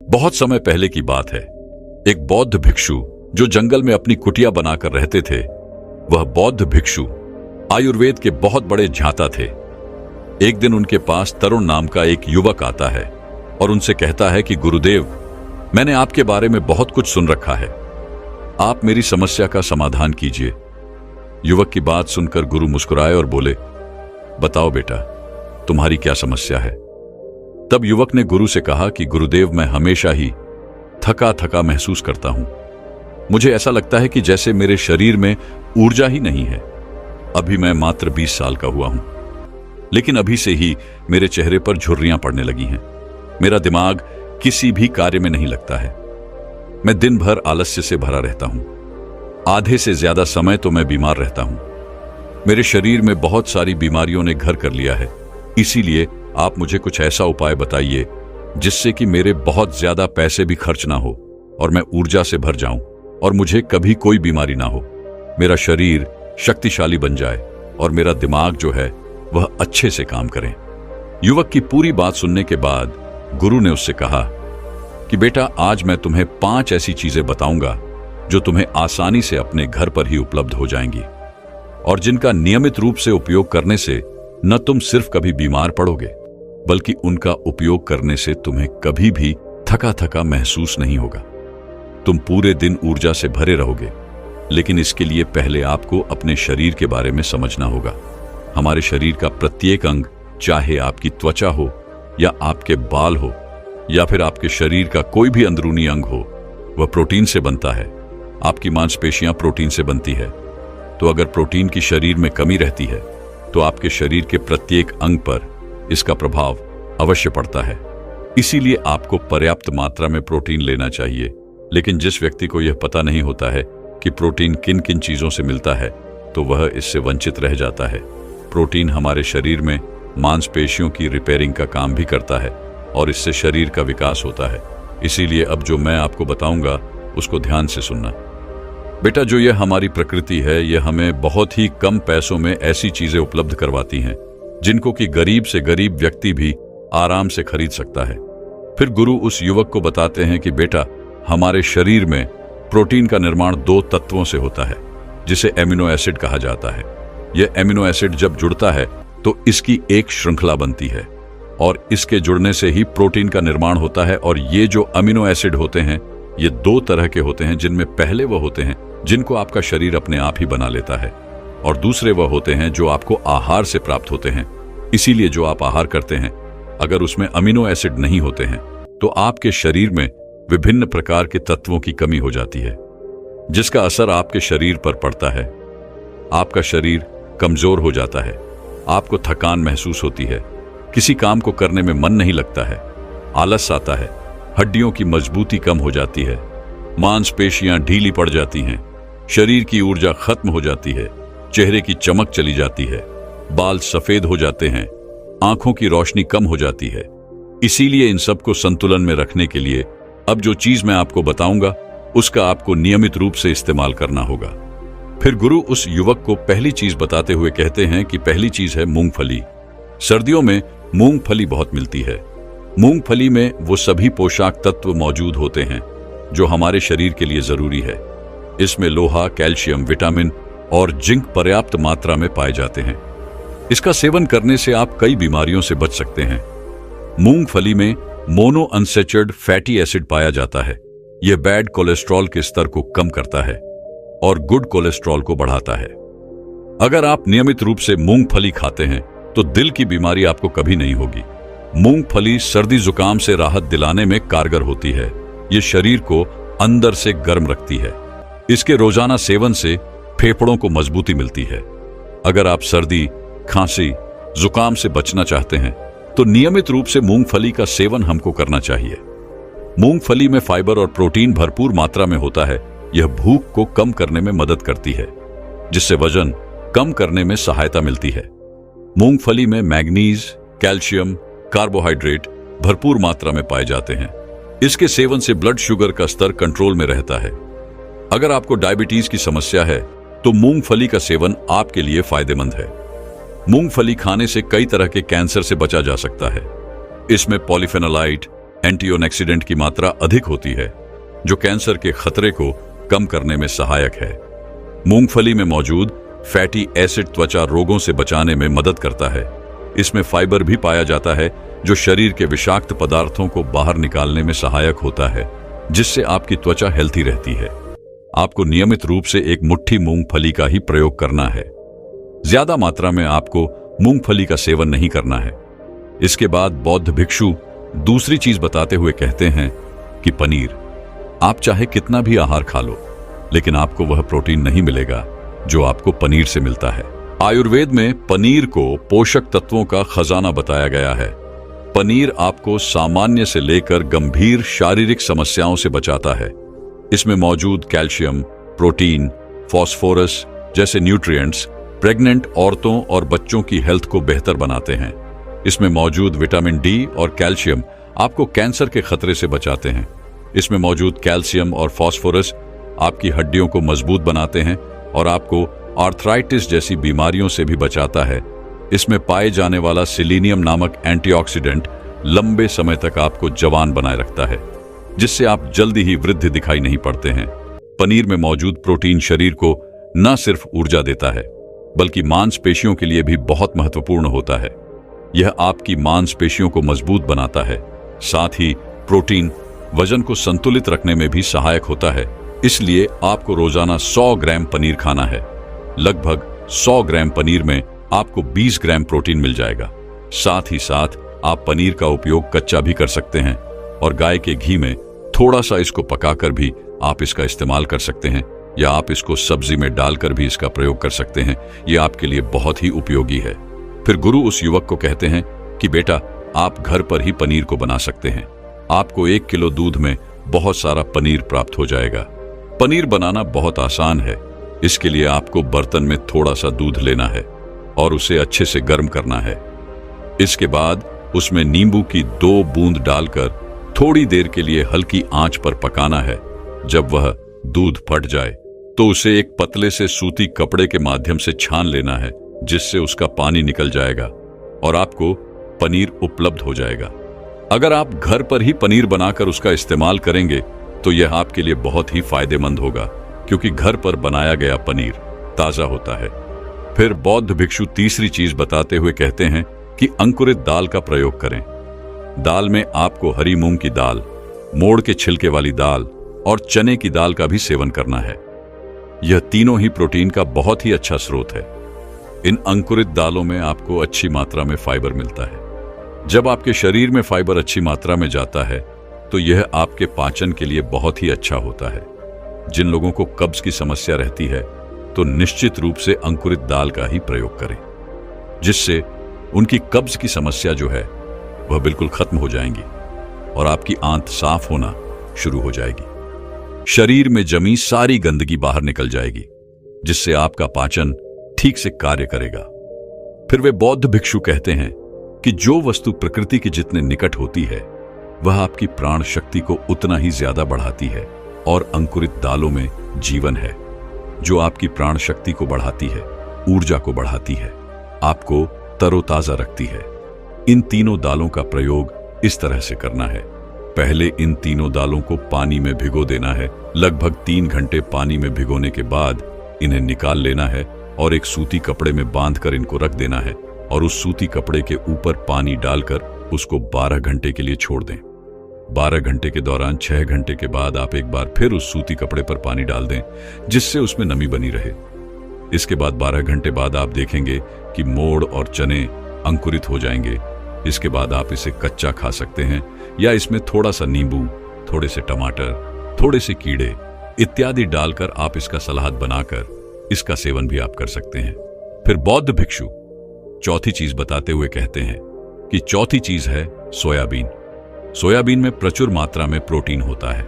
बहुत समय पहले की बात है। एक बौद्ध भिक्षु जो जंगल में अपनी कुटिया बनाकर रहते थे, वह बौद्ध भिक्षु आयुर्वेद के बहुत बड़े झांता थे। एक दिन उनके पास तरुण नाम का एक युवक आता है और उनसे कहता है कि गुरुदेव, मैंने आपके बारे में बहुत कुछ सुन रखा है, आप मेरी समस्या का समाधान कीजिए। युवक की बात सुनकर गुरु मुस्कुराए और बोले, बताओ बेटा, तुम्हारी क्या समस्या है। तब युवक ने गुरु से कहा कि गुरुदेव, मैं हमेशा ही थका थका महसूस करता हूं। मुझे ऐसा लगता है कि जैसे मेरे शरीर में ऊर्जा ही नहीं है। अभी मैं मात्र 20 साल का हुआ हूं, लेकिन अभी से ही मेरे चेहरे पर झुर्रियां पड़ने लगी हैं। मेरा दिमाग किसी भी कार्य में नहीं लगता है। मैं दिन भर आलस्य से भरा रहता हूं। आधे से ज्यादा समय तो मैं बीमार रहता हूं। मेरे शरीर में बहुत सारी बीमारियों ने घर कर लिया है। इसीलिए आप मुझे कुछ ऐसा उपाय बताइए जिससे कि मेरे बहुत ज्यादा पैसे भी खर्च ना हो और मैं ऊर्जा से भर जाऊं और मुझे कभी कोई बीमारी ना हो। मेरा शरीर शक्तिशाली बन जाए और मेरा दिमाग जो है वह अच्छे से काम करे। युवक की पूरी बात सुनने के बाद गुरु ने उससे कहा कि बेटा, आज मैं तुम्हें 5 ऐसी चीजें बताऊंगा जो तुम्हें आसानी से अपने घर पर ही उपलब्ध हो जाएंगी और जिनका नियमित रूप से उपयोग करने से न तुम सिर्फ कभी बीमार पड़ोगे, बल्कि उनका उपयोग करने से तुम्हें कभी भी थका थका महसूस नहीं होगा। तुम पूरे दिन ऊर्जा से भरे रहोगे। लेकिन इसके लिए पहले आपको अपने शरीर के बारे में समझना होगा। हमारे शरीर का प्रत्येक अंग, चाहे आपकी त्वचा हो या आपके बाल हो या फिर आपके शरीर का कोई भी अंदरूनी अंग हो, वह प्रोटीन से बनता है। आपकी मांसपेशियां प्रोटीन से बनती है। तो अगर प्रोटीन की शरीर में कमी रहती है तो आपके शरीर के प्रत्येक अंग पर इसका प्रभाव अवश्य पड़ता है। इसीलिए आपको पर्याप्त मात्रा में प्रोटीन लेना चाहिए। लेकिन जिस व्यक्ति को यह पता नहीं होता है कि प्रोटीन किन किन चीजों से मिलता है, तो वह इससे वंचित रह जाता है। प्रोटीन हमारे शरीर में मांसपेशियों की रिपेयरिंग का काम भी करता है और इससे शरीर का विकास होता है। इसीलिए अब जो मैं आपको बताऊंगा उसको ध्यान से सुनना। बेटा, जो यह हमारी प्रकृति है, यह हमें बहुत ही कम पैसों में ऐसी चीजें उपलब्ध करवाती हैं जिनको कि गरीब से गरीब व्यक्ति भी आराम से खरीद सकता है। फिर गुरु उस युवक को बताते हैं कि बेटा, हमारे शरीर में प्रोटीन का निर्माण 2 तत्वों से होता है, जिसे एमिनो एसिड कहा जाता है। यह एमिनो एसिड जब जुड़ता है तो इसकी एक श्रृंखला बनती है और इसके जुड़ने से ही प्रोटीन का निर्माण होता है। और ये जो अमीनो एसिड होते हैं, ये 2 तरह के होते हैं, जिनमें पहले वह होते हैं जिनको आपका शरीर अपने आप ही बना लेता है और दूसरे वह होते हैं जो आपको आहार से प्राप्त होते हैं। इसीलिए जो आप आहार करते हैं, अगर उसमें अमीनो एसिड नहीं होते हैं तो आपके शरीर में विभिन्न प्रकार के तत्वों की कमी हो जाती है, जिसका असर आपके शरीर पर पड़ता है। आपका शरीर कमजोर हो जाता है, आपको थकान महसूस होती है, किसी काम को करने में मन नहीं लगता है, आलस आता है, हड्डियों की मजबूती कम हो जाती है, मांसपेशियां ढीली पड़ जाती हैं, शरीर की ऊर्जा खत्म हो जाती है, चेहरे की चमक चली जाती है, बाल सफेद हो जाते हैं, आंखों की रोशनी कम हो जाती है। इसीलिए इन सबको संतुलन में रखने के लिए अब जो चीज मैं आपको बताऊंगा उसका आपको नियमित रूप से इस्तेमाल करना होगा। फिर गुरु उस युवक को पहली चीज बताते हुए कहते हैं कि पहली चीज है मूंगफली। सर्दियों में मूंगफली बहुत मिलती है। मूंगफली में वो सभी पोषक तत्व मौजूद होते हैं जो हमारे शरीर के लिए जरूरी है। इसमें लोहा, कैल्शियम, विटामिन और जिंक पर्याप्त मात्रा में पाए जाते हैं। इसका सेवन करने से आप कई बीमारियों से बच सकते हैं। मूंगफली में मोनो अनसैचुरेटेड फैटी एसिड पाया जाता है। यह बैड कोलेस्ट्रॉल के स्तर को कम करता है और गुड कोलेस्ट्रॉल को बढ़ाता है। अगर आप नियमित रूप से मूंगफली खाते हैं तो दिल की बीमारी आपको कभी नहीं होगी। मूंगफली सर्दी जुकाम से राहत दिलाने में कारगर होती है। यह शरीर को अंदर से गर्म रखती है। इसके रोजाना सेवन से फेफड़ों को मजबूती मिलती है। अगर आप सर्दी, खांसी, जुकाम से बचना चाहते हैं तो नियमित रूप से मूंगफली का सेवन हमको करना चाहिए। मूंगफली में फाइबर और प्रोटीन भरपूर मात्रा में होता है। यह भूख को कम करने में मदद करती है, जिससे वजन कम करने में सहायता मिलती है। मूंगफली में मैग्नीज, कैल्शियम, कार्बोहाइड्रेट भरपूर मात्रा में पाए जाते हैं। इसके सेवन से ब्लड शुगर का स्तर कंट्रोल में रहता है। अगर आपको डायबिटीज की समस्या है तो मूंगफली का सेवन आपके लिए फायदेमंद है। मूंगफली खाने से कई तरह के कैंसर से बचा जा सकता है। इसमें पॉलीफेनोलाइट, एंटीऑक्सीडेंट की मात्रा अधिक होती है, जो कैंसर के खतरे को कम करने में सहायक है। मूंगफली में मौजूद फैटी एसिड त्वचा रोगों से बचाने में मदद करता है। इसमें फाइबर भी पाया जाता है, जो शरीर के विषाक्त पदार्थों को बाहर निकालने में सहायक होता है, जिससे आपकी त्वचा हेल्थी रहती है। आपको नियमित रूप से एक मुट्ठी मूंगफली का ही प्रयोग करना है। ज्यादा मात्रा में आपको मूंगफली का सेवन नहीं करना है। इसके बाद बौद्ध भिक्षु दूसरी चीज बताते हुए कहते हैं कि पनीर। आप चाहे कितना भी आहार खा लो, लेकिन आपको वह प्रोटीन नहीं मिलेगा जो आपको पनीर से मिलता है। आयुर्वेद में पनीर को पोषक तत्वों का खजाना बताया गया है। पनीर आपको सामान्य से लेकर गंभीर शारीरिक समस्याओं से बचाता है। इसमें मौजूद कैल्शियम, प्रोटीन, फास्फोरस जैसे न्यूट्रिएंट्स प्रेग्नेंट औरतों और बच्चों की हेल्थ को बेहतर बनाते हैं। इसमें मौजूद विटामिन डी और कैल्शियम आपको कैंसर के खतरे से बचाते हैं। इसमें मौजूद कैल्शियम और फास्फोरस आपकी हड्डियों को मजबूत बनाते हैं और आपको आर्थराइटिस जैसी बीमारियों से भी बचाता है। इसमें पाए जाने वाला सेलेनियम नामक एंटीऑक्सीडेंट लंबे समय तक आपको जवान बनाए रखता है, जिससे आप जल्दी ही वृद्ध दिखाई नहीं पड़ते हैं। पनीर में मौजूद प्रोटीन शरीर को न सिर्फ ऊर्जा देता है, बल्कि मांसपेशियों के लिए भी बहुत महत्वपूर्ण होता है। यह आपकी मांसपेशियों को मजबूत बनाता है। साथ ही प्रोटीन वजन को संतुलित रखने में भी सहायक होता है। इसलिए आपको रोजाना 100 ग्राम पनीर खाना है। लगभग 100 ग्राम पनीर में आपको 20 ग्राम प्रोटीन मिल जाएगा। साथ ही साथ आप पनीर का उपयोग कच्चा भी कर सकते हैं और गाय के घी में थोड़ा सा इसको पकाकर भी आप इसका इस्तेमाल कर सकते हैं, या आप इसको सब्जी में डालकर भी इसका प्रयोग कर सकते हैं। यह आपके लिए बहुत ही उपयोगी है। फिर गुरु उस युवक को कहते हैं कि बेटा, आप घर पर ही पनीर को बना सकते हैं। आपको 1 किलो दूध में बहुत सारा पनीर प्राप्त हो जाएगा। पनीर बनाना बहुत आसान है। इसके लिए आपको बर्तन में थोड़ा सा दूध लेना है और उसे अच्छे से गर्म करना है। इसके बाद उसमें नींबू की 2 बूंद डालकर थोड़ी देर के लिए हल्की आंच पर पकाना है। जब वह दूध फट जाए तो उसे एक पतले से सूती कपड़े के माध्यम से छान लेना है, जिससे उसका पानी निकल जाएगा और आपको पनीर उपलब्ध हो जाएगा। अगर आप घर पर ही पनीर बनाकर उसका इस्तेमाल करेंगे तो यह आपके लिए बहुत ही फायदेमंद होगा, क्योंकि घर पर बनाया गया पनीर ताजा होता है। फिर बौद्ध भिक्षु तीसरी चीज बताते हुए कहते हैं कि अंकुरित दाल का प्रयोग करें। दाल में आपको हरी मूंग की दाल, मोड़ के छिलके वाली दाल और चने की दाल का भी सेवन करना है। यह तीनों ही प्रोटीन का बहुत ही अच्छा स्रोत है। इन अंकुरित दालों में आपको अच्छी मात्रा में फाइबर मिलता है। जब आपके शरीर में फाइबर अच्छी मात्रा में जाता है तो यह आपके पाचन के लिए बहुत ही अच्छा होता है। जिन लोगों को कब्ज की समस्या रहती है तो निश्चित रूप से अंकुरित दाल का ही प्रयोग करें, जिससे उनकी कब्ज की समस्या जो है वह बिल्कुल खत्म हो जाएंगी और आपकी आंत साफ होना शुरू हो जाएगी। शरीर में जमी सारी गंदगी बाहर निकल जाएगी, जिससे आपका पाचन ठीक से कार्य करेगा। फिर वे बौद्ध भिक्षु कहते हैं कि जो वस्तु प्रकृति के जितने निकट होती है वह आपकी प्राण शक्ति को उतना ही ज्यादा बढ़ाती है, और अंकुरित दालों में जीवन है, जो आपकी प्राण शक्ति को बढ़ाती है, ऊर्जा को बढ़ाती है, आपको तरोताजा रखती है। इन तीनों दालों का प्रयोग इस तरह से करना है। पहले इन तीनों दालों को पानी में भिगो देना है। लगभग 3 घंटे पानी में भिगोने के बाद इन्हें निकाल लेना है और एक सूती कपड़े में बांधकर इनको रख देना है, और उस सूती कपड़े के ऊपर पानी डालकर उसको 12 घंटे के लिए छोड़ दें। 12 घंटे के दौरान 6 घंटे के बाद आप एक बार फिर उस सूती कपड़े पर पानी डाल दें, जिससे उसमें नमी बनी रहे। इसके बाद 12 घंटे बाद आप देखेंगे कि मोड़ और चने अंकुरित हो जाएंगे। इसके बाद आप इसे कच्चा खा सकते हैं, या इसमें थोड़ा सा नींबू, थोड़े से टमाटर, थोड़े से कीड़े इत्यादि डालकर आप इसका सलाद बनाकर इसका सेवन भी आप कर सकते हैं। फिर बौद्ध भिक्षु चौथी चीज बताते हुए कहते हैं कि चौथी चीज है सोयाबीन। सोयाबीन में प्रचुर मात्रा में प्रोटीन होता है।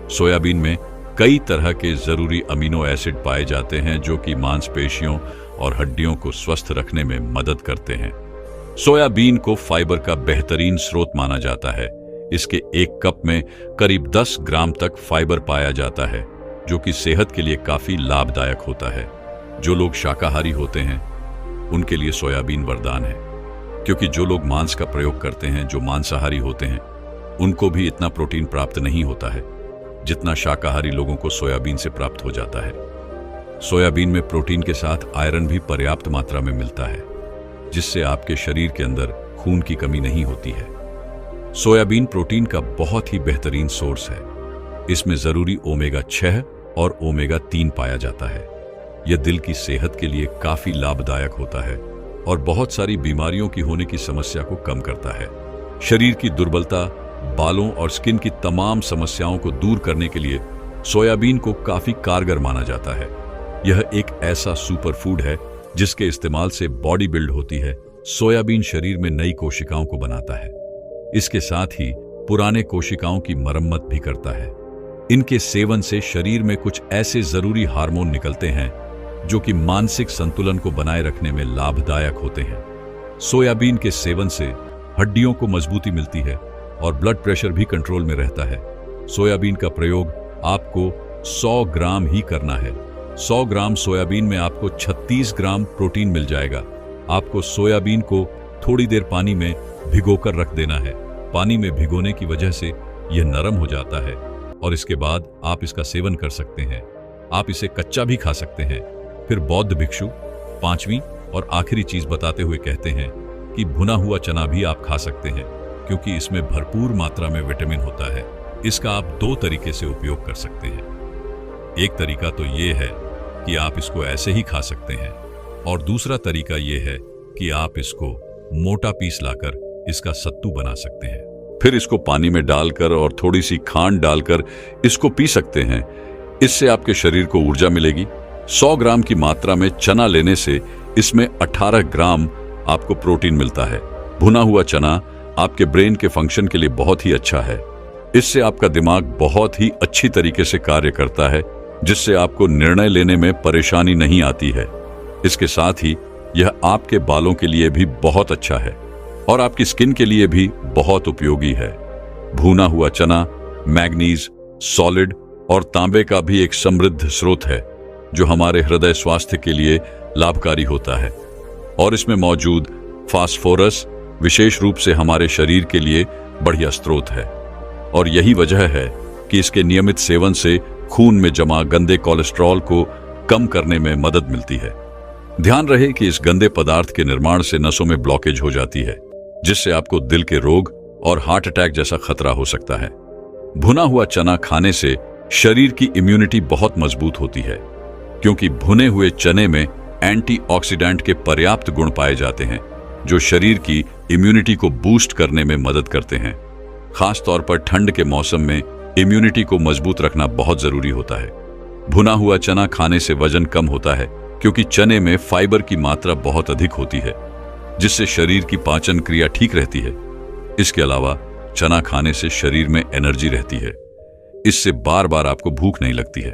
सोयाबीन में कई तरह के जरूरी अमीनो एसिड पाए जाते हैं, जो कि मांसपेशियों और हड्डियों को स्वस्थ रखने में मदद करते हैं। सोयाबीन को फाइबर का बेहतरीन स्रोत माना जाता है। इसके 1 कप में करीब 10 ग्राम तक फाइबर पाया जाता है, जो कि सेहत के लिए काफी लाभदायक होता है। जो लोग शाकाहारी होते हैं उनके लिए सोयाबीन वरदान है, क्योंकि जो लोग मांस का प्रयोग करते हैं, जो मांसाहारी होते हैं, उनको भी इतना प्रोटीन प्राप्त नहीं होता है जितना शाकाहारी लोगों को सोयाबीन से प्राप्त हो जाता है। सोयाबीन में प्रोटीन के साथ आयरन भी पर्याप्त मात्रा में मिलता है, जिससे आपके शरीर के अंदर खून की कमी नहीं होती है। सोयाबीन प्रोटीन का बहुत ही बेहतरीन सोर्स है। इसमें जरूरी ओमेगा 6 और ओमेगा 3 पाया जाता है। यह दिल की सेहत के लिए काफी लाभदायक होता है और बहुत सारी बीमारियों की होने की समस्या को कम करता है। शरीर की दुर्बलता, बालों और स्किन की तमाम समस्याओं को दूर करने के लिए सोयाबीन को काफी कारगर माना जाता है। यह एक ऐसा सुपर फूड है जिसके इस्तेमाल से बॉडी बिल्ड होती है। सोयाबीन शरीर में नई कोशिकाओं को बनाता है। इसके साथ ही पुराने कोशिकाओं की मरम्मत भी करता है। इनके सेवन से शरीर में कुछ ऐसे जरूरी हार्मोन निकलते हैं जो कि मानसिक संतुलन को बनाए रखने में लाभदायक होते हैं। सोयाबीन के सेवन से हड्डियों को मजबूती मिलती है और ब्लड प्रेशर भी कंट्रोल में रहता है। सोयाबीन का प्रयोग आपको 100 ग्राम ही करना है। 100 ग्राम सोयाबीन में आपको 36 ग्राम प्रोटीन मिल जाएगा। आपको सोयाबीन को थोड़ी देर पानी में भिगोकर रख देना है। पानी में भिगोने की वजह से यह नरम हो जाता है और इसके बाद आप इसका सेवन कर सकते हैं। आप इसे कच्चा भी खा सकते हैं। फिर बौद्ध भिक्षु 5वीं और आखिरी चीज बताते हुए कहते हैं कि भुना हुआ चना भी आप खा सकते हैं, क्योंकि इसमें भरपूर मात्रा में विटामिन होता है। इसका आप 2 तरीके से उपयोग कर सकते हैं। एक तरीका तो ये है कि आप इसको ऐसे ही खा सकते हैं और दूसरा तरीका ये है कि आप इसको मोटा पीस लाकर इसका सत्तू बना सकते हैं। फिर इसको पानी में डालकर और थोड़ी सी खांड डालकर इसको पी सकते हैं। इससे आपके शरीर को ऊर्जा मिलेगी। 100 ग्राम की मात्रा में चना लेने से इसमें 18 ग्राम आपको प्रोटीन मिलता है। भुना हुआ चना आपके ब्रेन के फंक्शन के लिए बहुत ही अच्छा है। इससे आपका दिमाग बहुत ही अच्छी तरीके से कार्य करता है, जिससे आपको निर्णय लेने में परेशानी नहीं आती है। इसके साथ ही यह आपके बालों के लिए भी बहुत अच्छा है और आपकी स्किन के लिए भी बहुत उपयोगी है। भुना हुआ चना मैग्नीज, सॉलिड और तांबे का भी एक समृद्ध स्रोत है, जो हमारे हृदय स्वास्थ्य के लिए लाभकारी होता है। और इसमें मौजूद फास्फोरस विशेष रूप से हमारे शरीर के लिए बढ़िया स्रोत है और यही वजह है कि इसके नियमित सेवन से खून में जमा गंदे कोलेस्ट्रॉल को कम करने में मदद मिलती है। ध्यान रहे कि इस गंदे पदार्थ के निर्माण से नसों में ब्लॉकेज हो जाती है, जिससे आपको दिल के रोग और हार्ट अटैक जैसा खतरा हो सकता है। भुना हुआ चना खाने से शरीर की इम्यूनिटी बहुत मजबूत होती है, क्योंकि भुने हुए चने में एंटीऑक्सीडेंट के पर्याप्त गुण पाए जाते हैं, जो शरीर की इम्यूनिटी को बूस्ट करने में मदद करते हैं। खास तौर पर ठंड के मौसम में इम्यूनिटी को मजबूत रखना बहुत जरूरी होता है। भुना हुआ चना खाने से वजन कम होता है, क्योंकि चने में फाइबर की मात्रा बहुत अधिक होती है, जिससे शरीर की पाचन क्रिया ठीक रहती है। इसके अलावा चना खाने से शरीर में एनर्जी रहती है। इससे बार बार आपको भूख नहीं लगती है।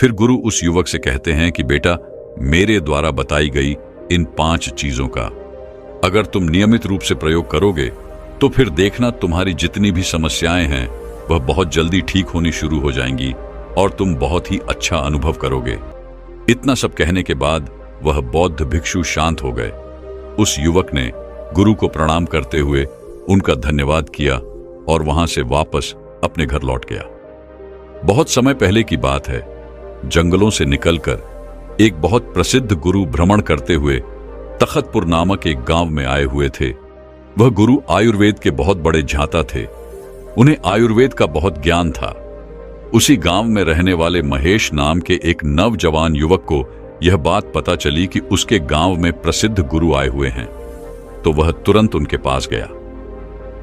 फिर गुरु उस युवक से कहते हैं कि बेटा, मेरे द्वारा बताई गई इन 5 चीजों का अगर तुम नियमित रूप से प्रयोग करोगे तो फिर देखना तुम्हारी जितनी भी समस्याएं हैं वह बहुत जल्दी ठीक होनी शुरू हो जाएंगी और तुम बहुत ही अच्छा अनुभव करोगे। इतना सब कहने के बाद वह बौद्ध भिक्षु शांत हो गए। उस युवक ने गुरु को प्रणाम करते हुए उनका धन्यवाद किया और वहां से वापस अपने घर लौट गया। बहुत समय पहले की बात है। जंगलों से निकलकर एक बहुत प्रसिद्ध गुरु भ्रमण करते हुए तखतपुर नामक एक गांव में आए हुए थे। वह गुरु आयुर्वेद के बहुत बड़े झांता थे। उन्हें आयुर्वेद का बहुत ज्ञान था। उसी गांव में रहने वाले महेश नाम के एक नवजवान युवक को यह बात पता चली कि उसके गांव में प्रसिद्ध गुरु आए हुए हैं, तो वह तुरंत उनके पास गया।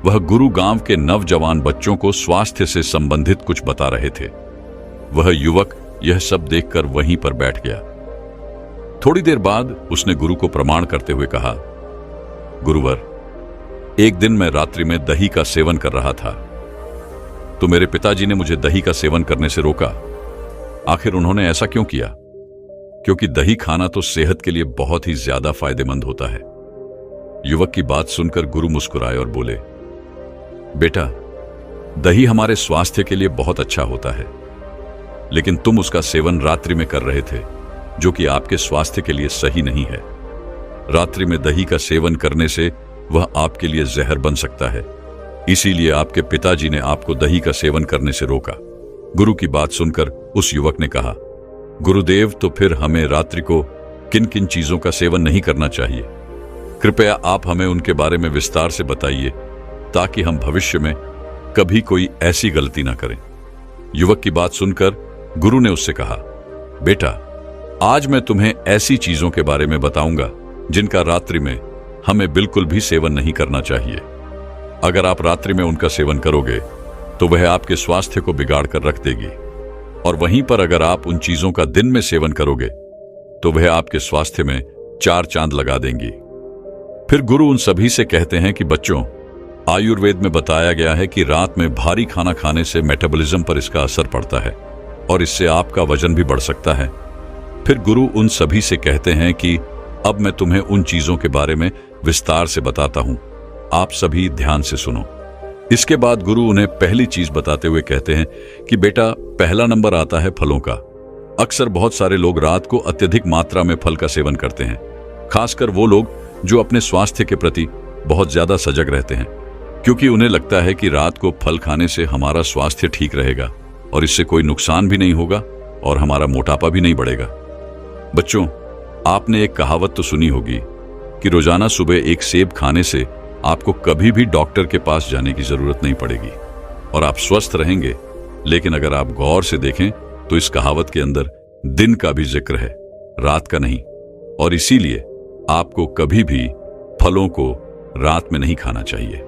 वह गुरु गांव के नवजवान बच्चों को स्वास्थ्य से संबंधित कुछ बता रहे थे। वह युवक यह सब देखकर वहीं पर बैठ गया। थोड़ी देर बाद उसने गुरु को प्रणाम करते हुए कहा, गुरुवर, एक दिन मैं रात्रि में दही का सेवन कर रहा था, तो मेरे पिताजी ने मुझे दही का सेवन करने से रोका। आखिर उन्होंने ऐसा क्यों किया? क्योंकि दही खाना तो सेहत के लिए बहुत ही ज्यादा फायदेमंद होता है। युवक की बात सुनकर गुरु मुस्कुराए और बोले, बेटा, दही हमारे स्वास्थ्य के लिए बहुत अच्छा होता है, लेकिन तुम उसका सेवन रात्रि में कर रहे थे, जो कि आपके स्वास्थ्य के लिए सही नहीं है। रात्रि में दही का सेवन करने से वह आपके लिए जहर बन सकता है। इसीलिए आपके पिताजी ने आपको दही का सेवन करने से रोका। गुरु की बात सुनकर उस युवक ने कहा, गुरुदेव, तो फिर हमें रात्रि को किन किन चीजों का सेवन नहीं करना चाहिए? कृपया आप हमें उनके बारे में विस्तार से बताइए, ताकि हम भविष्य में कभी कोई ऐसी गलती ना करें। युवक की बात सुनकर गुरु ने उससे कहा, बेटा, आज मैं तुम्हें ऐसी चीजों के बारे में बताऊंगा जिनका रात्रि में हमें बिल्कुल भी सेवन नहीं करना चाहिए। अगर आप रात्रि में उनका सेवन करोगे तो वह आपके स्वास्थ्य को बिगाड़ कर रख देगी, और वहीं पर अगर आप उन चीजों का दिन में सेवन करोगे तो वह आपके स्वास्थ्य में 4 चांद लगा देंगी। फिर गुरु उन सभी से कहते हैं कि बच्चों, आयुर्वेद में बताया गया है कि रात में भारी खाना खाने से मेटाबॉलिज्म पर इसका असर पड़ता है और इससे आपका वजन भी बढ़ सकता है। फिर गुरु उन सभी से कहते हैं कि अब मैं तुम्हें उन चीजों के बारे में विस्तार से बताता हूं, आप सभी ध्यान से सुनो। इसके बाद गुरु उन्हें पहली चीज बताते हुए कहते हैं कि बेटा, पहला नंबर आता है फलों का। अक्सर बहुत सारे लोग रात को अत्यधिक मात्रा में फल का सेवन करते हैं, खासकर वो लोग जो अपने स्वास्थ्य के प्रति बहुत ज्यादा सजग रहते हैं, क्योंकि उन्हें लगता है कि रात को फल खाने से हमारा स्वास्थ्य ठीक रहेगा और इससे कोई नुकसान भी नहीं होगा और हमारा मोटापा भी नहीं बढ़ेगा। बच्चों, आपने एक कहावत तो सुनी होगी कि रोजाना सुबह एक सेब खाने से आपको कभी भी डॉक्टर के पास जाने की जरूरत नहीं पड़ेगी और आप स्वस्थ रहेंगे। लेकिन अगर आप गौर से देखें तो इस कहावत के अंदर दिन का भी जिक्र है, रात का नहीं, और इसीलिए आपको कभी भी फलों को रात में नहीं खाना चाहिए।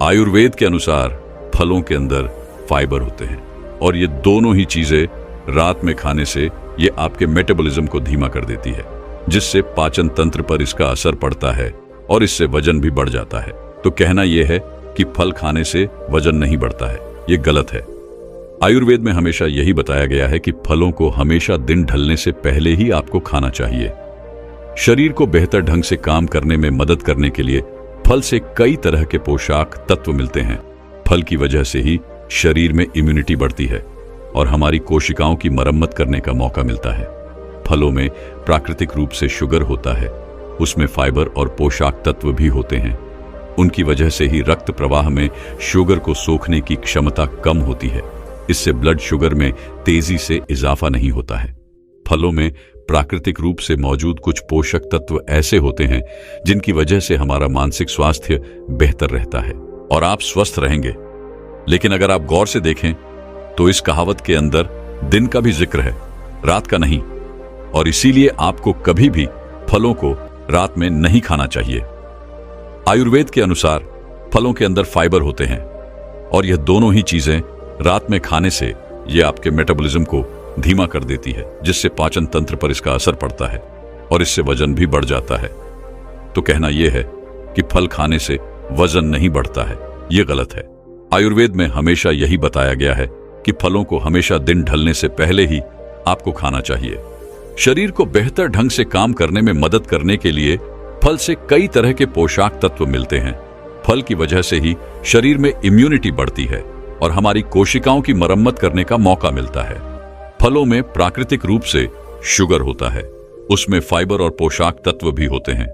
आयुर्वेद के अनुसार फलों के अंदर फाइबर होते हैं और ये दोनों ही चीजें रात में खाने से ये आपके मेटाबॉलिज्म को धीमा कर देती है, जिससे पाचन तंत्र पर इसका असर पड़ता है और इससे वजन भी बढ़ जाता है। तो कहना यह है कि फल खाने से वजन नहीं बढ़ता है, ये गलत है। आयुर्वेद में हमेशा यही बताया गया है कि फलों को हमेशा दिन ढलने से पहले ही आपको खाना चाहिए। शरीर को बेहतर ढंग से काम करने में मदद करने के लिए फल से कई तरह के पोषक तत्व मिलते हैं। फल की वजह से ही शरीर में इम्यूनिटी बढ़ती है और हमारी कोशिकाओं की मरम्मत करने का मौका मिलता है। फलों में प्राकृतिक रूप से शुगर होता है, उसमें फाइबर और पोषक तत्व भी होते हैं। उनकी वजह से ही रक्त प्रवाह में शुगर को सोखने की क्षमता कम होती है। इससे ब्लड शुगर में तेजी से इजाफा नहीं होता है। फलों में प्राकृतिक रूप से मौजूद कुछ पोषक तत्व ऐसे होते हैं जिनकी वजह से हमारा मानसिक स्वास्थ्य बेहतर रहता है और आप स्वस्थ रहेंगे। लेकिन अगर आप गौर से देखें तो इस कहावत के अंदर दिन का भी जिक्र है, रात का नहीं, और इसीलिए आपको कभी भी फलों को रात में नहीं खाना चाहिए। आयुर्वेद के अनुसार फलों के अंदर फाइबर होते हैं और यह दोनों ही चीजें रात में खाने से ये आपके मेटाबॉलिज्म को धीमा कर देती है, जिससे पाचन तंत्र पर इसका असर पड़ता है और इससे वजन भी बढ़ जाता है। तो कहना यह है कि फल खाने से वजन नहीं बढ़ता है, यह गलत है। आयुर्वेद में हमेशा यही बताया गया है कि फलों को हमेशा दिन ढलने से पहले ही आपको खाना चाहिए। शरीर को बेहतर ढंग से काम करने में मदद करने के लिए फल से कई तरह के पोषक तत्व मिलते हैं। फल की वजह से ही शरीर में इम्यूनिटी बढ़ती है और हमारी कोशिकाओं की मरम्मत करने का मौका मिलता है। फलों में प्राकृतिक रूप से शुगर होता है, उसमें फाइबर और पोषक तत्व भी होते हैं।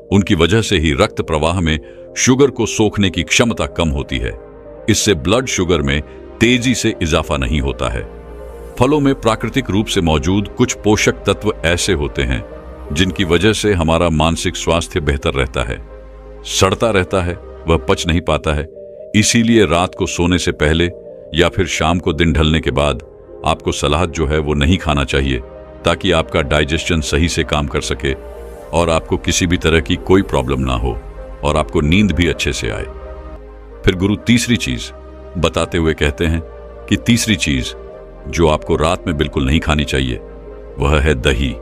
उनकी वजह से ही रक्त प्रवाह में शुगर को सोखने की क्षमता कम होती है। इससे ब्लड शुगर में तेजी से इजाफा नहीं होता है। फलों में प्राकृतिक रूप से मौजूद कुछ पोषक तत्व ऐसे होते हैं जिनकी वजह से हमारा मानसिक स्वास्थ्य बेहतर रहता है। सड़ता रहता है, वह पच नहीं पाता है। इसीलिए रात को सोने से पहले या फिर शाम को दिन ढलने के बाद आपको सलाद जो है वो नहीं खाना चाहिए, ताकि आपका डाइजेशन सही से काम कर सके और आपको किसी भी तरह की कोई प्रॉब्लम ना हो और आपको नींद भी अच्छे से आए। फिर गुरु तीसरी चीज बताते हुए कहते हैं कि तीसरी चीज जो आपको रात में बिल्कुल नहीं खानी चाहिए वह है दही।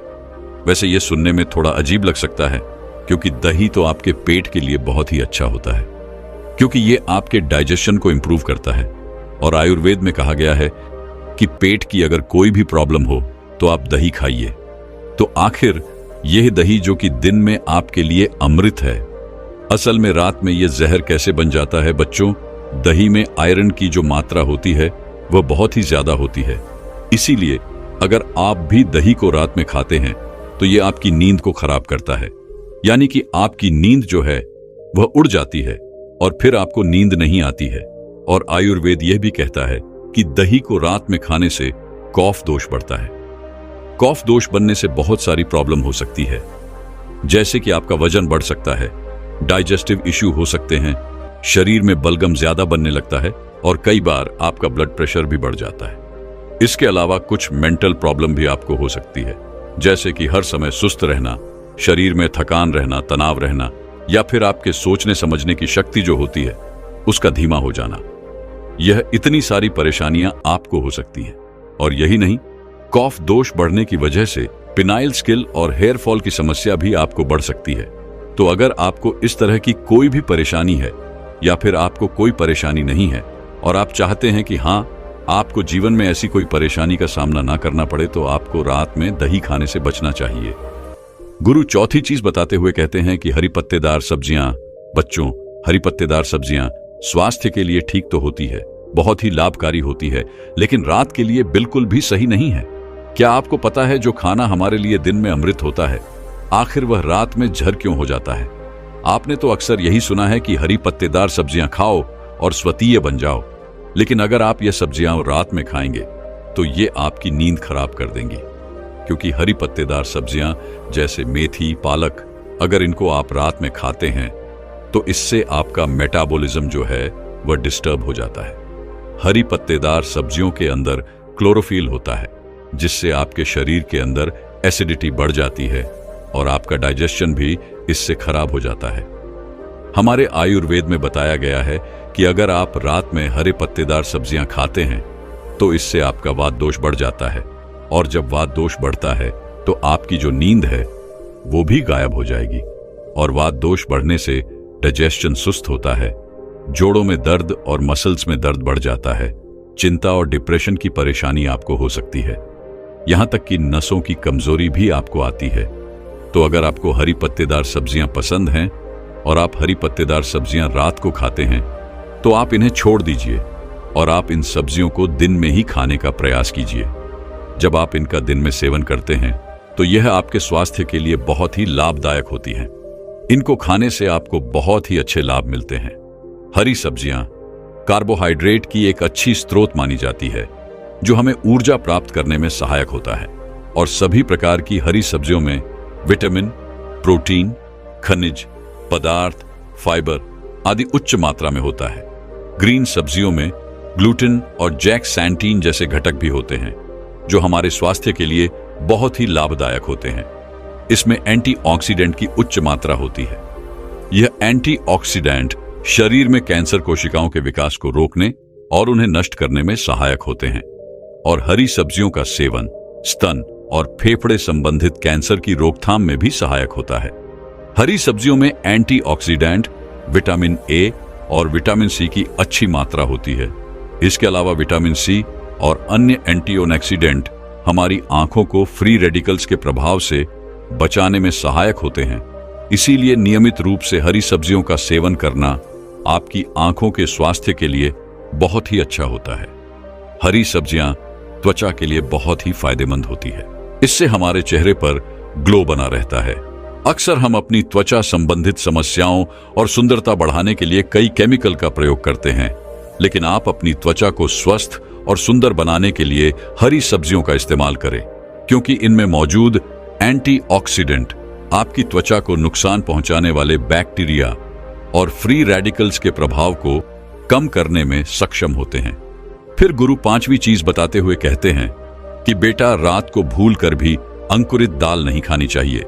वैसे यह सुनने में थोड़ा अजीब लग सकता है, क्योंकि दही तो आपके पेट के लिए बहुत ही अच्छा होता है, क्योंकि यह आपके डाइजेशन को इंप्रूव करता है। और आयुर्वेद में कहा गया है कि पेट की अगर कोई भी प्रॉब्लम हो तो आप दही खाइए। तो आखिर यह दही जो कि दिन में आपके लिए अमृत है, असल में रात में यह जहर कैसे बन जाता है? बच्चों, दही में आयरन की जो मात्रा होती है वह बहुत ही ज्यादा होती है। इसीलिए अगर आप भी दही को रात में खाते हैं तो यह आपकी नींद को खराब करता है, यानी कि आपकी नींद जो है वह उड़ जाती है और फिर आपको नींद नहीं आती है। और आयुर्वेद यह भी कहता है कि दही को रात में खाने से कफ दोष बढ़ता है। कफ दोष बनने से बहुत सारी प्रॉब्लम हो सकती है, जैसे कि आपका वजन बढ़ सकता है, डाइजेस्टिव इश्यू हो सकते हैं, शरीर में बलगम ज्यादा बनने लगता है और कई बार आपका ब्लड प्रेशर भी बढ़ जाता है। इसके अलावा कुछ मेंटल प्रॉब्लम भी आपको हो सकती है, जैसे कि हर समय सुस्त रहना, शरीर में थकान रहना, तनाव रहना, या फिर आपके सोचने समझने की शक्ति जो होती है उसका धीमा हो जाना। यह इतनी सारी परेशानियां आपको हो सकती हैं। और यही नहीं, कफ दोष बढ़ने की वजह से पिनाइल स्किल और हेयर फॉल की समस्या भी आपको बढ़ सकती है। तो अगर आपको इस तरह की कोई भी परेशानी है या फिर आपको कोई परेशानी नहीं है और आप चाहते हैं कि हाँ, आपको जीवन में ऐसी कोई परेशानी का सामना ना करना पड़े, तो आपको रात में दही खाने से बचना चाहिए। गुरु चौथी चीज बताते हुए कहते हैं कि हरी पत्तेदार सब्जियां, बच्चों, हरी पत्तेदार सब्जियां स्वास्थ्य के लिए ठीक तो होती है, बहुत ही लाभकारी होती है, लेकिन रात के लिए बिल्कुल भी सही नहीं है। क्या आपको पता है जो खाना हमारे लिए दिन में अमृत होता है, आखिर वह रात में जहर क्यों हो जाता है? आपने तो अक्सर यही सुना है कि हरी पत्तेदार सब्जियां खाओ और स्वतीय बन जाओ, लेकिन अगर आप ये सब्जियां रात में खाएंगे तो ये आपकी नींद खराब कर देंगी, क्योंकि हरी पत्तेदार सब्जियां जैसे मेथी, पालक, अगर इनको आप रात में खाते हैं तो इससे आपका मेटाबॉलिज्म जो है वह डिस्टर्ब हो जाता है। हरी पत्तेदार सब्जियों के अंदर क्लोरोफिल होता है, जिससे आपके शरीर के अंदर एसिडिटी बढ़ जाती है और आपका डाइजेशन भी इससे खराब हो जाता है। हमारे आयुर्वेद में बताया गया है कि अगर आप रात में हरे पत्तेदार सब्जियां खाते हैं तो इससे आपका वात दोष बढ़ जाता है, और जब वात दोष बढ़ता है तो आपकी जो नींद है वो भी गायब हो जाएगी। और वात दोष बढ़ने से डाइजेशन सुस्त होता है, जोड़ों में दर्द और मसल्स में दर्द बढ़ जाता है, चिंता और डिप्रेशन की परेशानी आपको हो सकती है, यहां तक कि नसों की कमजोरी भी आपको आती है। तो अगर आपको हरी पत्तेदार सब्जियां पसंद हैं और आप हरी पत्तेदार सब्जियां रात को खाते हैं तो आप इन्हें छोड़ दीजिए और आप इन सब्जियों को दिन में ही खाने का प्रयास कीजिए। जब आप इनका दिन में सेवन करते हैं तो यह आपके स्वास्थ्य के लिए बहुत ही लाभदायक होती हैं। इनको खाने से आपको बहुत ही अच्छे लाभ मिलते हैं। हरी सब्जियां कार्बोहाइड्रेट की एक अच्छी स्रोत मानी जाती है, जो हमें ऊर्जा प्राप्त करने में सहायक होता है। और सभी प्रकार की हरी सब्जियों में विटामिन, प्रोटीन, खनिज पदार्थ, फाइबर आदि उच्च मात्रा में होता है। ग्रीन सब्जियों में ग्लूटेन और जैक्सैंटीन जैसे घटक भी होते हैं, जो हमारे स्वास्थ्य के लिए बहुत ही लाभदायक होते हैं। इसमें एंटीऑक्सीडेंट की उच्च मात्रा होती है। यह एंटीऑक्सीडेंट शरीर में कैंसर कोशिकाओं के विकास को रोकने और उन्हें नष्ट करने में सहायक होते हैं। और हरी सब्जियों का सेवन स्तन और फेफड़े संबंधित कैंसर की रोकथाम में भी सहायक होता है। हरी सब्जियों में एंटीऑक्सीडेंट, विटामिन ए और विटामिन सी की अच्छी मात्रा होती है। इसके अलावा विटामिन सी और अन्य एंटीऑक्सीडेंट हमारी आंखों को फ्री रेडिकल्स के प्रभाव से बचाने में सहायक होते हैं। इसीलिए नियमित रूप से हरी सब्जियों का सेवन करना आपकी आंखों के स्वास्थ्य के लिए बहुत ही अच्छा होता है। हरी सब्जियां त्वचा के लिए बहुत ही फायदेमंद होती है। इससे हमारे चेहरे पर ग्लो बना रहता है। अक्सर हम अपनी त्वचा संबंधित समस्याओं और सुंदरता बढ़ाने के लिए कई केमिकल का प्रयोग करते हैं, लेकिन आप अपनी त्वचा को स्वस्थ और सुंदर बनाने के लिए हरी सब्जियों का इस्तेमाल करें, क्योंकि इनमें मौजूद एंटीऑक्सीडेंट आपकी त्वचा को नुकसान पहुंचाने वाले बैक्टीरिया और फ्री रेडिकल्स के प्रभाव को कम करने में सक्षम होते हैं। फिर गुरु पांचवी चीज बताते हुए कहते हैं कि बेटा, रात को भूल कर भी अंकुरित दाल नहीं खानी चाहिए।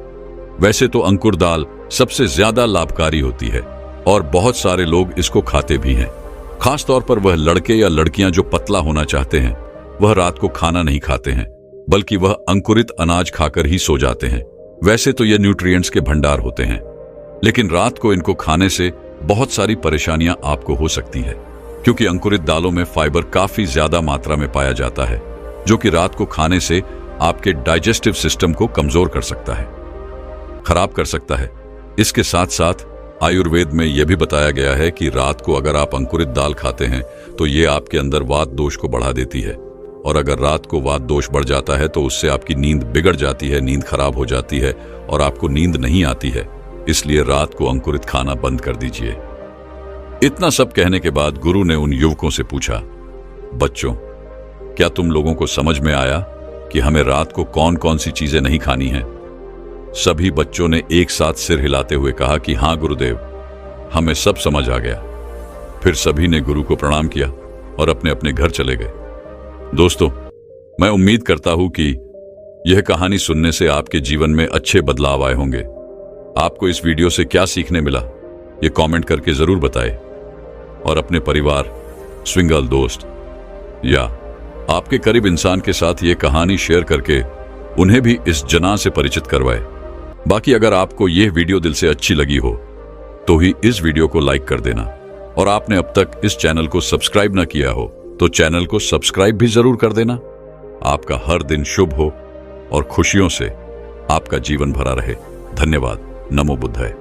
वैसे तो अंकुर दाल सबसे ज्यादा लाभकारी होती है और बहुत सारे लोग इसको खाते भी हैं। खासतौर पर वह लड़के या लड़कियां जो पतला होना चाहते हैं, वह रात को खाना नहीं खाते हैं, बल्कि वह अंकुरित अनाज खाकर ही सो जाते हैं। वैसे तो ये न्यूट्रिएंट्स के भंडार होते हैं, लेकिन रात को इनको खाने से बहुत सारी परेशानियां आपको हो सकती है, क्योंकि अंकुरित दालों में फाइबर काफी ज्यादा मात्रा में पाया जाता है, जो कि रात को खाने से आपके डाइजेस्टिव सिस्टम को कमजोर कर सकता है, खराब कर सकता है। इसके साथ साथ आयुर्वेद में यह भी बताया गया है कि रात को अगर आप अंकुरित दाल खाते हैं तो ये आपके अंदर वात दोष को बढ़ा देती है, और अगर रात को वात दोष बढ़ जाता है तो उससे आपकी नींद बिगड़ जाती है, नींद खराब हो जाती है और आपको नींद नहीं आती है। इसलिए रात को अंकुरित खाना बंद कर दीजिए। इतना सब कहने के बाद गुरु ने उन युवकों से पूछा, बच्चों, क्या तुम लोगों को समझ में आया कि हमें रात को कौन कौन सी चीजें नहीं खानी हैं? सभी बच्चों ने एक साथ सिर हिलाते हुए कहा कि हां गुरुदेव, हमें सब समझ आ गया। फिर सभी ने गुरु को प्रणाम किया और अपने अपने घर चले गए। दोस्तों, मैं उम्मीद करता हूं कि यह कहानी सुनने से आपके जीवन में अच्छे बदलाव आए होंगे। आपको इस वीडियो से क्या सीखने मिला, ये कमेंट करके जरूर बताएं और अपने परिवार, स्विंगल दोस्त या आपके करीब इंसान के साथ ये कहानी शेयर करके उन्हें भी इस जना से परिचित करवाएं। बाकी अगर आपको यह वीडियो दिल से अच्छी लगी हो तो ही इस वीडियो को लाइक कर देना, और आपने अब तक इस चैनल को सब्सक्राइब ना किया हो तो चैनल को सब्सक्राइब भी जरूर कर देना। आपका हर दिन शुभ हो और खुशियों से आपका जीवन भरा रहे। धन्यवाद। नमो बुद्धाय।